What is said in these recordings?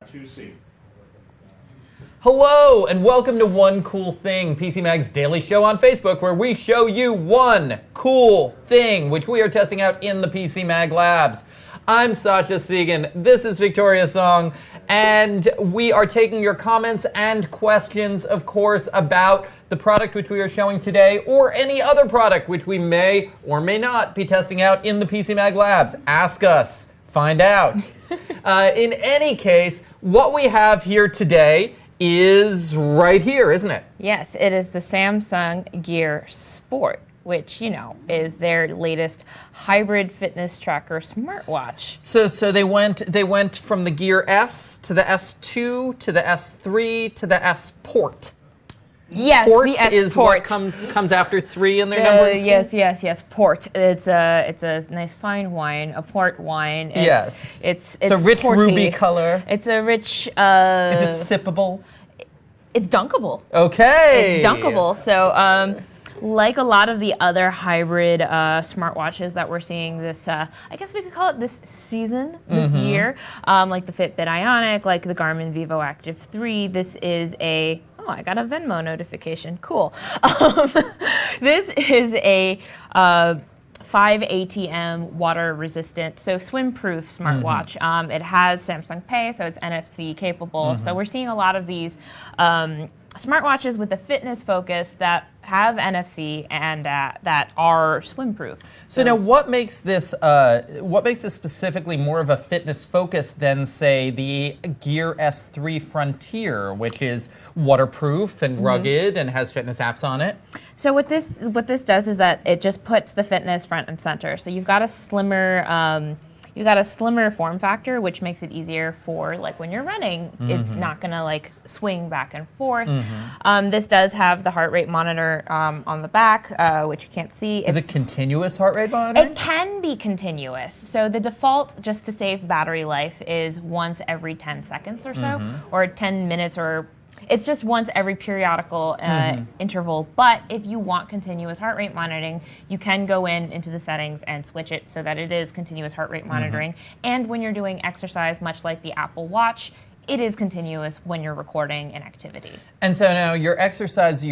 2C. Hello and welcome to One Cool Thing, PC Mag's daily show on Facebook where we show you one cool thing which we are testing out in the PC Mag labs. I'm Sasha Segan, this is Victoria Song, and we are taking your comments and questions, of course, about the product which we are showing today or any other product which we may or may not be testing out in the PC Mag labs. Ask us. Find out. In any case, what we have here today is right here, isn't it? Yes, it is the Samsung Gear Sport, which, you know, is their latest hybrid fitness tracker smartwatch. So they went from the Gear S to the S2 to the S3 to the S Port. Yes, Port the S is Port. what comes after 3 in their numbering scheme? Yes. Port. It's a nice fine wine, a port wine. It's a rich porty. ruby color. It's a rich. Is it sippable? It's dunkable. Okay. It's dunkable. So, like a lot of the other hybrid smartwatches that we're seeing this, I guess we could call it this season, this year, like the Fitbit Ionic, like the Garmin Vivo Active 3. This is a, oh, I got a Venmo notification. Cool. This is a 5 ATM water resistant, so swim proof smartwatch. It has Samsung Pay, so it's NFC capable. So we're seeing a lot of these smartwatches with a fitness focus that have NFC and that are swim proof. So now, what makes this specifically more of a fitness focus than, say, the Gear S3 Frontier, which is waterproof and rugged and has fitness apps on it? So what this does is that it just puts the fitness front and center. So you've got a slimmer form factor, which makes it easier for, like, when you're running, it's not gonna like swing back and forth. This does have the heart rate monitor on the back, which you can't see. Is it continuous heart rate monitoring? It can be continuous. So the default, just to save battery life, is once every 10 seconds or so, or 10 minutes, or it's just once every periodical interval. But if you want continuous heart rate monitoring, you can go into the settings and switch it so that it is continuous heart rate monitoring. And when you're doing exercise, much like the Apple Watch, it is continuous when you're recording an activity. And so now your exercise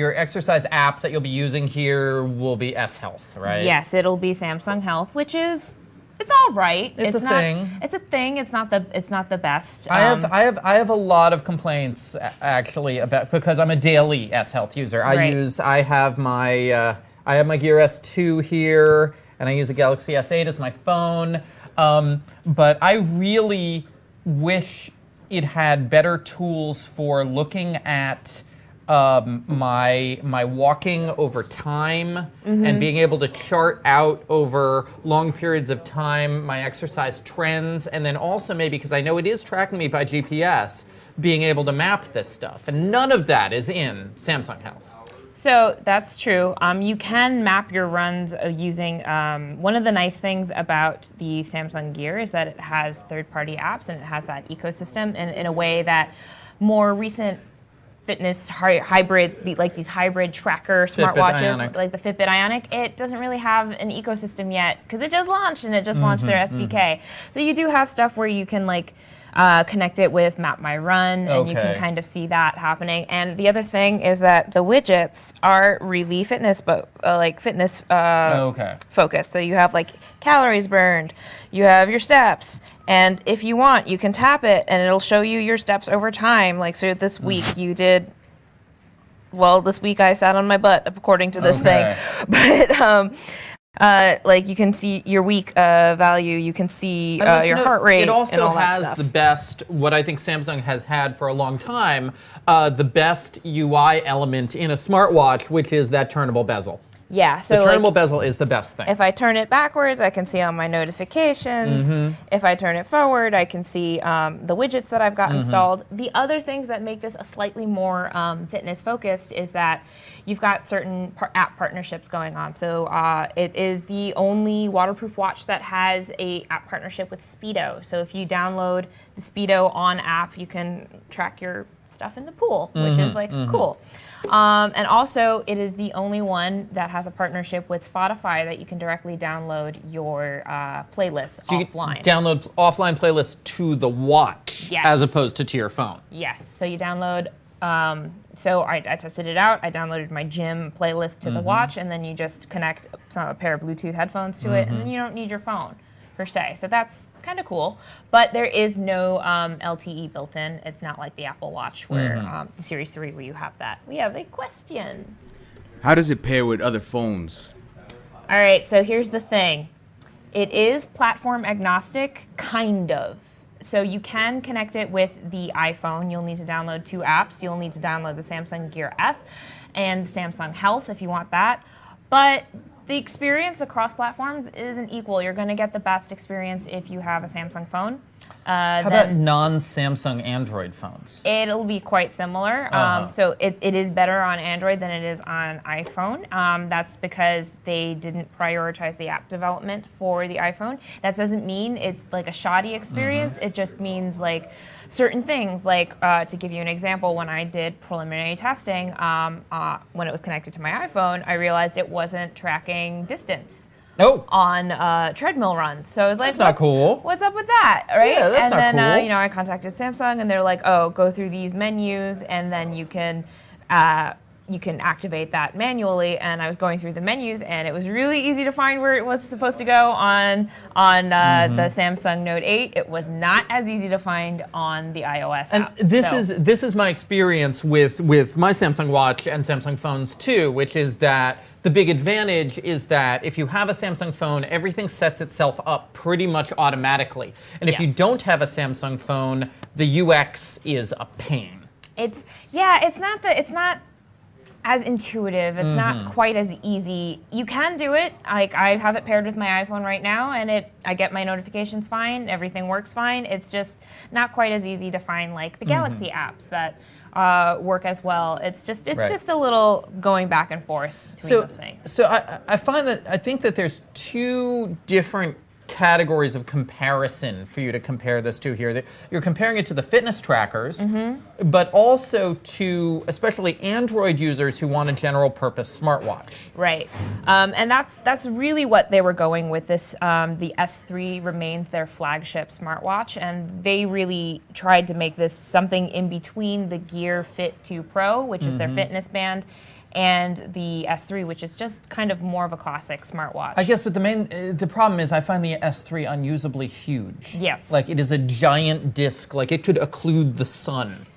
app that you'll be using here will be S Health, right? Yes, it'll be Samsung Health, which is, it's all right. It's a thing. It's a thing. It's not the best. I have a lot of complaints actually about, because I'm a daily S Health user. I have my Gear S2 here, and I use a Galaxy S8 as my phone. But I really wish it had better tools for looking at my walking over time and being able to chart out over long periods of time my exercise trends, and then also maybe, because I know it is tracking me by GPS, being able to map this stuff. And none of that is in Samsung Health. So that's true. You can map your runs using, one of the nice things about the Samsung Gear is that it has third-party apps and it has that ecosystem in a way that more recent fitness hybrid, like these hybrid tracker smartwatches, like the Fitbit Ionic, it doesn't really have an ecosystem yet because it just launched and it just launched their SDK. So you do have stuff where you can like connect it with Map My Run, and you can kind of see that happening. And the other thing is that the widgets are really fitness focused. So you have like calories burned, you have your steps, and if you want, you can tap it and it'll show you your steps over time. Like, so this week you did, well, this week I sat on my butt according to this thing, but like you can see your week value, you can see your heart rate. It also and all has that stuff. the best, what I think Samsung has had for a long time, the best UI element in a smartwatch, which is that turnable bezel. Yeah, so the turnable bezel is the best thing. If I turn it backwards, I can see all my notifications. If I turn it forward, I can see the widgets that I've got installed. The other things that make this a slightly more fitness focused is that you've got certain app partnerships going on. So it is the only waterproof watch that has a app partnership with Speedo. So if you download the Speedo On app, you can track your stuff in the pool, which is like cool. And also, it is the only one that has a partnership with Spotify that you can directly download your playlist So you offline. can download offline playlists to the watch Yes. as opposed to your phone. Yes. So you download. So I tested it out. I downloaded my gym playlist to the watch, and then you just connect a pair of Bluetooth headphones to it, and then you don't need your phone per se. So that's kind of cool. But there is no LTE built in. It's not like the Apple Watch where the Series 3 where you have that. We have a question. How does it pair with other phones? All right. So here's the thing. It is platform agnostic, kind of. So you can connect it with the iPhone. You'll need to download 2 apps. You'll need to download the Samsung Gear S and Samsung Health if you want that. But the experience across platforms isn't equal. You're going to get the best experience if you have a Samsung phone. How about non-Samsung Android phones? It'll be quite similar. So it is better on Android than it is on iPhone. That's because they didn't prioritize the app development for the iPhone. That doesn't mean it's like a shoddy experience. It just means like certain things. Like to give you an example, when I did preliminary testing, when it was connected to my iPhone, I realized it wasn't tracking distance. No. On treadmill runs. So I was like, That's not cool. What's up with that, right? Yeah, that's and not then, cool. you know, I contacted Samsung, and they're like, oh, go through these menus, and then you can activate that manually. And I was going through the menus, and it was really easy to find where it was supposed to go on the Samsung Note 8. It was not as easy to find on the iOS And app. this is my experience with my Samsung Watch and Samsung phones too, which is that the big advantage is that if you have a Samsung phone, everything sets itself up pretty much automatically. And if you Yes. don't have a Samsung phone, the UX is a pain. It's not as intuitive. It's not quite as easy. You can do it. Like I have it paired with my iPhone right now, and I get my notifications fine. Everything works fine. It's just not quite as easy to find like the Galaxy apps that work as well. It's just a little going back and forth between those things. So I think that there's 2 different categories of comparison for you to compare this to here. You're comparing it to the fitness trackers, but also to especially Android users who want a general purpose smartwatch. Right, and that's really what they were going with this. The S3 remains their flagship smartwatch, and they really tried to make this something in between the Gear Fit 2 Pro, which is their fitness band, and the S3, which is just kind of more of a classic smartwatch. I guess, but the problem is I find the S3 unusably huge. Yes. Like it is a giant disc, like it could occlude the sun.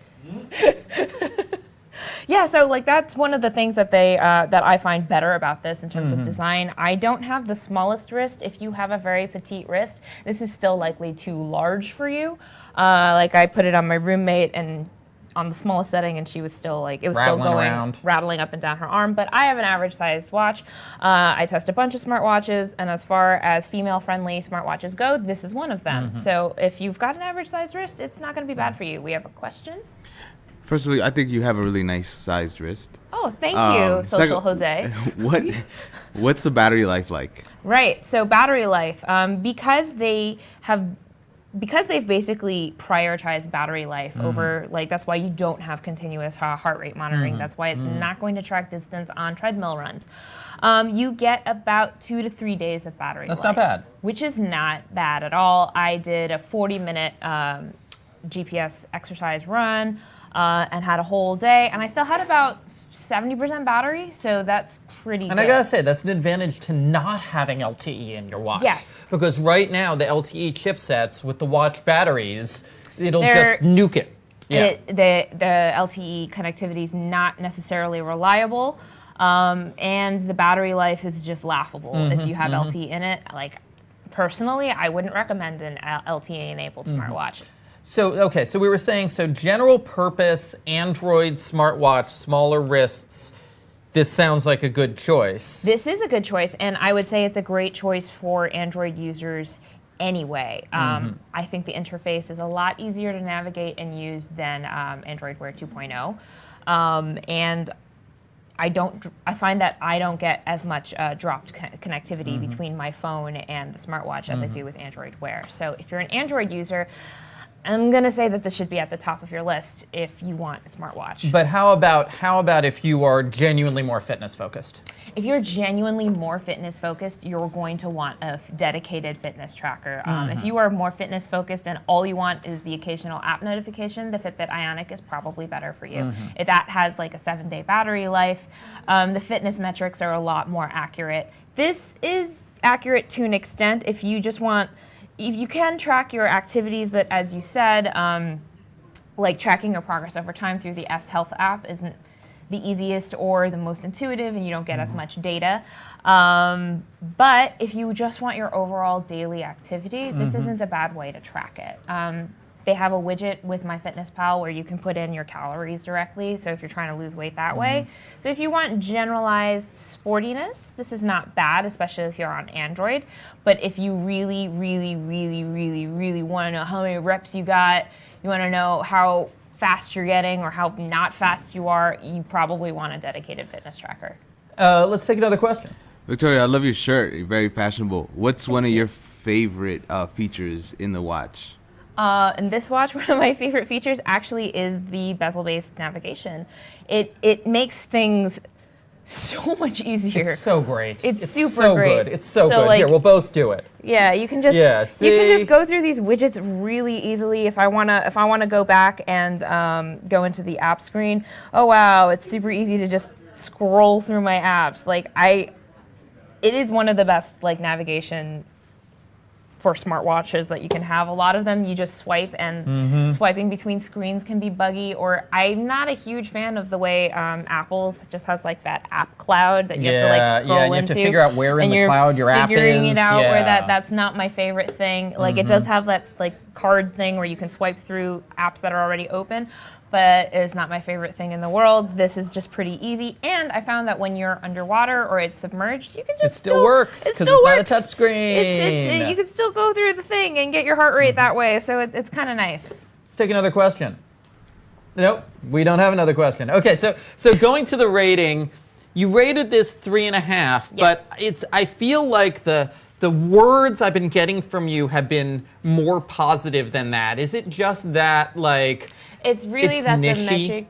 Yeah, so like that's one of the things that that I find better about this in terms of design. I don't have the smallest wrist. If you have a very petite wrist, this is still likely too large for you. Like I put it on my roommate and on the smallest setting, and she was still like, it was Rattling still going, around. rattling up and down her arm. But I have an average sized watch. I test a bunch of smartwatches, and as far as female friendly smartwatches go, this is one of them. So if you've got an average sized wrist, it's not going to be bad for you. We have a question. First of all, I think you have a really nice sized wrist. Oh, thank you, Social second- Jose. What's the battery life like? Right. So battery life, because they've basically prioritized battery life over, like, that's why you don't have continuous heart rate monitoring. That's why it's not going to track distance on treadmill runs. You get about 2 to 3 days of battery life. That's not bad. Which is not bad at all. I did a 40-minute GPS exercise run and had a whole day, and I still had about 70% battery, so that's pretty good. And I gotta say, that's an advantage to not having LTE in your watch. Yes. Because right now, the LTE chipsets with the watch batteries, it'll just nuke it. Yeah. The LTE connectivity is not necessarily reliable, and the battery life is just laughable if you have LTE in it. Like, personally, I wouldn't recommend an LTE-enabled smartwatch. So we were saying, general purpose Android smartwatch, smaller wrists, this sounds like a good choice. This is a good choice, and I would say it's a great choice for Android users anyway. I think the interface is a lot easier to navigate and use than Android Wear 2.0. And I find that I don't get as much dropped connectivity between my phone and the smartwatch as I do with Android Wear. So if you're an Android user, I'm gonna say that this should be at the top of your list if you want a smartwatch. But how about if you are genuinely more fitness focused? If you're genuinely more fitness focused, you're going to want a dedicated fitness tracker. If you are more fitness focused and all you want is the occasional app notification, the Fitbit Ionic is probably better for you. That has like a 7-day battery life. The fitness metrics are a lot more accurate. This is accurate to an extent if you just want. If you can track your activities, but as you said, like tracking your progress over time through the S Health app isn't the easiest or the most intuitive, and you don't get as much data. But if you just want your overall daily activity, this isn't a bad way to track it. They have a widget with MyFitnessPal where you can put in your calories directly, so if you're trying to lose weight that way. So if you want generalized sportiness, this is not bad, especially if you're on Android. But if you really, really, really, really, really want to know how many reps you got, you want to know how fast you're getting or how not fast you are, you probably want a dedicated fitness tracker. Let's take another question. Victoria, I love your shirt. You're very fashionable. What's one of your favorite features in the watch? In this watch, one of my favorite features actually is the bezel-based navigation. It makes things so much easier. It's so great. It's super so great. Good. It's so good. Like, here, we'll both do it. Yeah, you can just go through these widgets really easily. If I wanna go back and go into the app screen, oh wow, it's super easy to just scroll through my apps. It is one of the best navigation for smartwatches that you can have. A lot of them you just swipe, and swiping between screens can be buggy, or I'm not a huge fan of the way Apple's just has that app cloud that you have to scroll and you have into. to figure out where in the cloud your app is. Figuring it out where that's not my favorite thing. It does have that card thing where you can swipe through apps that are already open, but it's not my favorite thing in the world. This is just pretty easy, and I found that when you're underwater or it's submerged, you can just it still works because it's not a touch screen. You can still go through the thing and get your heart rate that way, so it's kind of nice. Let's take another question. Nope, we don't have another question. Okay, so going to the rating, you rated this 3.5, but I feel like the words I've been getting from you have been more positive than that. Is it just that It's really it's that niche-y? the metric.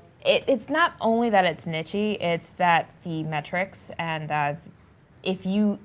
It's not only that it's niche-y, it's that the metrics and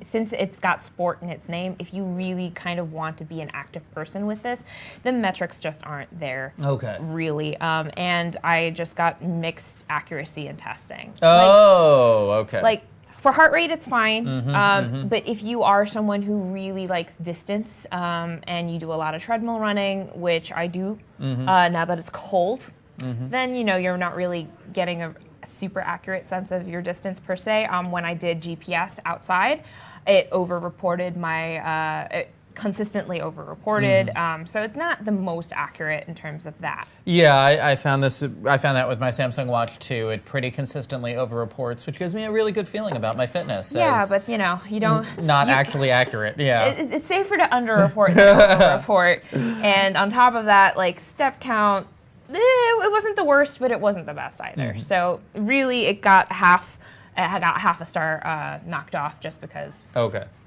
since it's got sport in its name, if you really kind of want to be an active person with this, the metrics just aren't there. Okay. Really, and I just got mixed accuracy in testing. Okay. For heart rate, it's fine. But if you are someone who really likes distance and you do a lot of treadmill running, which I do now that it's cold, then you're not really getting a super accurate sense of your distance per se. When I did GPS outside, it over-reported it consistently over-reported, so it's not the most accurate in terms of that. Yeah, I found that with my Samsung Watch too. It pretty consistently over-reports, which gives me a really good feeling about my fitness. Yeah, but you don't. Not actually accurate. Yeah. It's safer to under-report than over-report, and on top of that, step count, it wasn't the worst, but it wasn't the best either. So really, it got half a star knocked off just because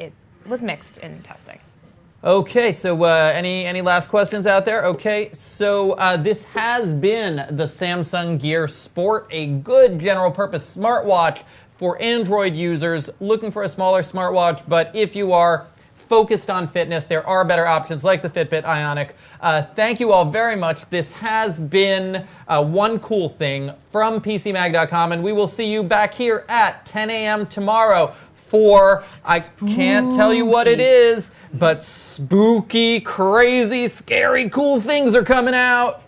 it was mixed in testing. Okay, so any last questions out there? Okay, so this has been the Samsung Gear Sport, a good general purpose smartwatch for Android users looking for a smaller smartwatch, but if you are focused on fitness, there are better options like the Fitbit Ionic. Thank you all very much. This has been One Cool Thing from PCMag.com, and we will see you back here at 10 a.m. tomorrow for, I can't tell you what it is, but spooky, crazy, scary, cool things are coming out.